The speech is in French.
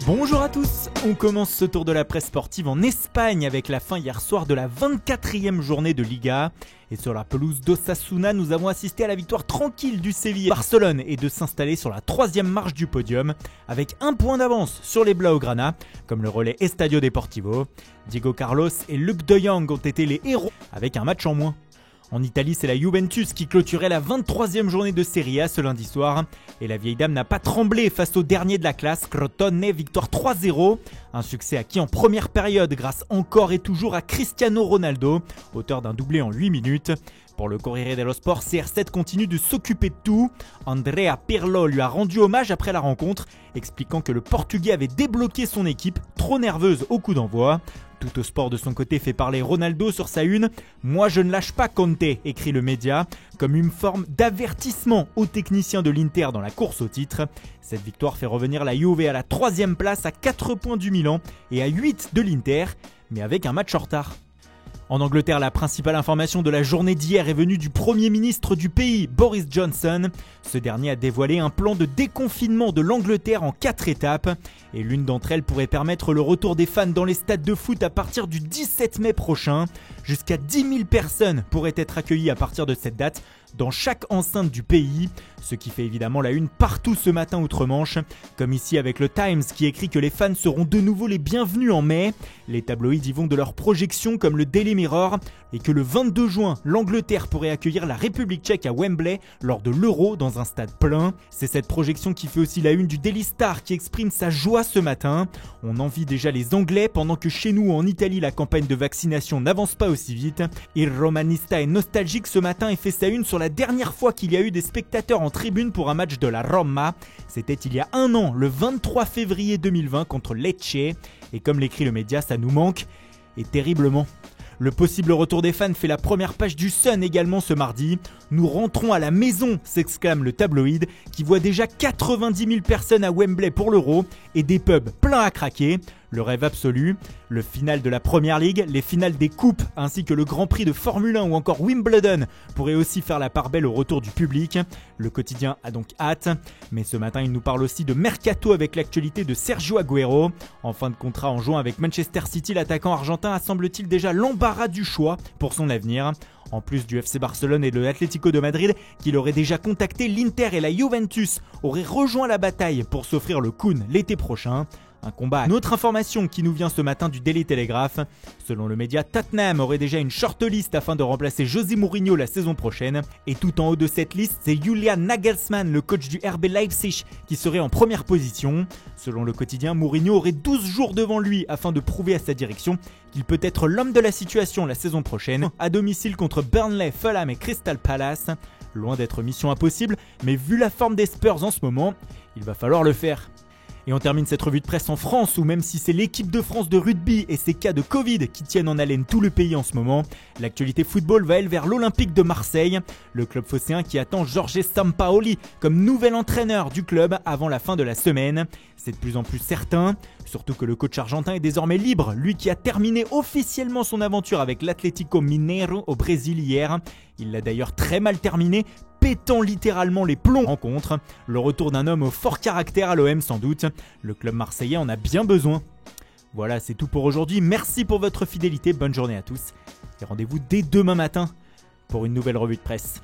Bonjour à tous, on commence ce tour de la presse sportive en Espagne avec la fin hier soir de la 24e journée de Liga. Et sur la pelouse d'Osasuna, nous avons assisté à la victoire tranquille du Séville. Barcelone est de s'installer sur la 3e marche du podium avec un point d'avance sur les Blaugrana, comme le relais Estadio Deportivo. Diego Carlos et Luuk de Jong ont été les héros avec un match en moins. En Italie, c'est la Juventus qui clôturait la 23e journée de Serie A ce lundi soir. Et la vieille dame n'a pas tremblé face au dernier de la classe, Crotone, victoire 3-0. Un succès acquis en première période grâce encore et toujours à Cristiano Ronaldo, auteur d'un doublé en 8 minutes. Pour le Corriere dello Sport, CR7 continue de s'occuper de tout. Andrea Pirlo lui a rendu hommage après la rencontre, expliquant que le Portugais avait débloqué son équipe, trop nerveuse au coup d'envoi. Tout au sport de son côté fait parler Ronaldo sur sa une. « Moi je ne lâche pas Conte », écrit le média, comme une forme d'avertissement aux techniciens de l'Inter dans la course au titre. Cette victoire fait revenir la Juve à la 3e place à 4 points du Milan et à 8 de l'Inter, mais avec un match en retard. En Angleterre, la principale information de la journée d'hier est venue du Premier ministre du pays, Boris Johnson. Ce dernier a dévoilé un plan de déconfinement de l'Angleterre en 4 étapes. Et l'une d'entre elles pourrait permettre le retour des fans dans les stades de foot à partir du 17 mai prochain. Jusqu'à 10 000 personnes pourraient être accueillies à partir de cette date dans chaque enceinte du pays, ce qui fait évidemment la une partout ce matin outre-Manche, comme ici avec le Times qui écrit que les fans seront de nouveau les bienvenus en mai. Les tabloïds y vont de leurs projections comme le Daily Mirror et que le 22 juin, l'Angleterre pourrait accueillir la République tchèque à Wembley lors de l'Euro dans un stade plein. C'est cette projection qui fait aussi la une du Daily Star qui exprime sa joie ce matin. On envie déjà les Anglais pendant que chez nous en Italie la campagne de vaccination n'avance pas aussi vite. Il Romanista est nostalgique ce matin et fait sa une sur la dernière fois qu'il y a eu des spectateurs en tribune pour un match de la Roma. C'était il y a un an, le 23 février 2020 contre Lecce. Et comme l'écrit le média, ça nous manque, et terriblement. Le possible retour des fans fait la première page du Sun également ce mardi. Nous rentrons à la maison, s'exclame le tabloïd, qui voit déjà 90 000 personnes à Wembley pour l'Euro et des pubs pleins à craquer. Le rêve absolu, le final de la Première Ligue, les finales des coupes ainsi que le Grand Prix de Formule 1 ou encore Wimbledon pourraient aussi faire la part belle au retour du public. Le quotidien a donc hâte, mais ce matin il nous parle aussi de Mercato avec l'actualité de Sergio Agüero. En fin de contrat en juin avec Manchester City, l'attaquant argentin a semble-t-il déjà l'embarras du choix pour son avenir. En plus du FC Barcelone et de l'Atlético de Madrid, qu'il aurait déjà contacté, l'Inter et la Juventus auraient rejoint la bataille pour s'offrir le Kun l'été prochain. Un combat. Une autre information qui nous vient ce matin du Daily Telegraph. Selon le média, Tottenham aurait déjà une shortlist afin de remplacer José Mourinho la saison prochaine. Et tout en haut de cette liste, c'est Julian Nagelsmann, le coach du RB Leipzig, qui serait en première position. Selon le quotidien, Mourinho aurait 12 jours devant lui afin de prouver à sa direction qu'il peut être l'homme de la situation la saison prochaine, à domicile contre Burnley, Fulham et Crystal Palace. Loin d'être mission impossible, mais vu la forme des Spurs en ce moment, il va falloir le faire. Et on termine cette revue de presse en France où même si c'est l'équipe de France de rugby et ses cas de Covid qui tiennent en haleine tout le pays en ce moment, l'actualité football va elle vers l'Olympique de Marseille, le club phocéen qui attend Jorge Sampaoli comme nouvel entraîneur du club avant la fin de la semaine. C'est de plus en plus certain, surtout que le coach argentin est désormais libre, lui qui a terminé officiellement son aventure avec l'Atlético Mineiro au Brésil hier. Il l'a d'ailleurs très mal terminé, pétant littéralement les plombs en rencontre. Le retour d'un homme au fort caractère à l'OM sans doute. Le club marseillais en a bien besoin. Voilà, c'est tout pour aujourd'hui. Merci pour votre fidélité, bonne journée à tous. Et rendez-vous dès demain matin pour une nouvelle revue de presse.